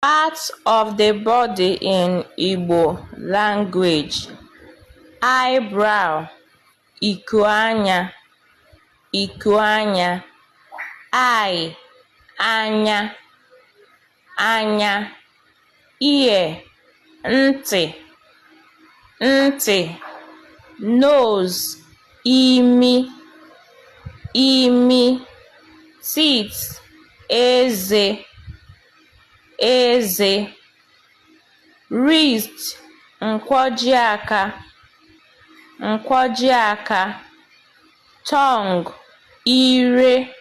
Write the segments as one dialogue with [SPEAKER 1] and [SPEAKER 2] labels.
[SPEAKER 1] Parts of the body in Igbo language: eyebrow, ikuanya, eye, anya, ear, ntị, nose, imi, teeth, eze, wrist, nkwojiaka, tongue, ire,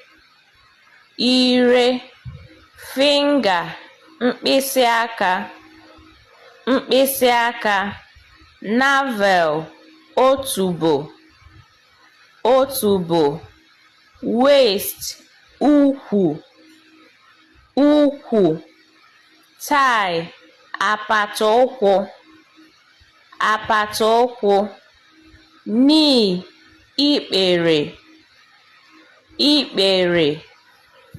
[SPEAKER 1] finger, mkpịsị aka, navel, otubo, waist, ukwu, thigh, apata ụkwụ, knee, ikpere,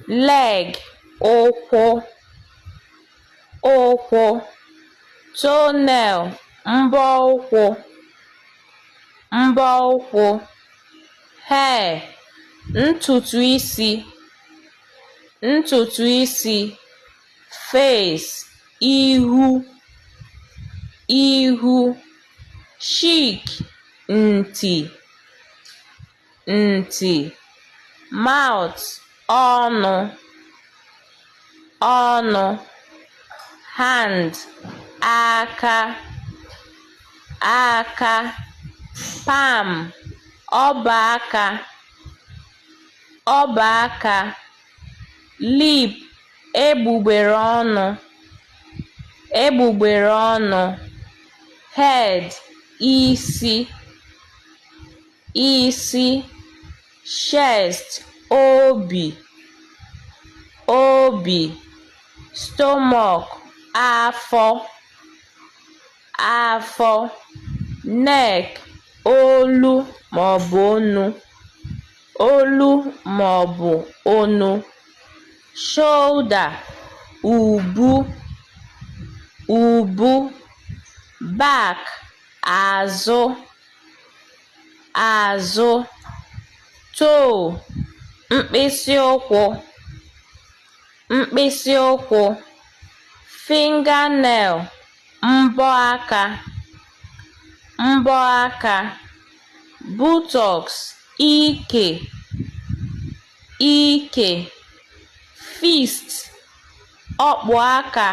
[SPEAKER 1] leg, ụkwụ, toenail, mbọ ụkwụ, hair, ntutu isi, face, ihu, cheek, ntị, mouth, ọnụ, hand, aka, palm, ọbọaka, lip, egbugbere ọnụ, head, isi, chest, obi, stomach, afọ, neck, olu maọbụ onu, shoulder, ubu, back, azụ, toe, mkpịsị ụkwụ, fingernail, mbọ aka, buttocks, ike, fist, ọkpụ aka.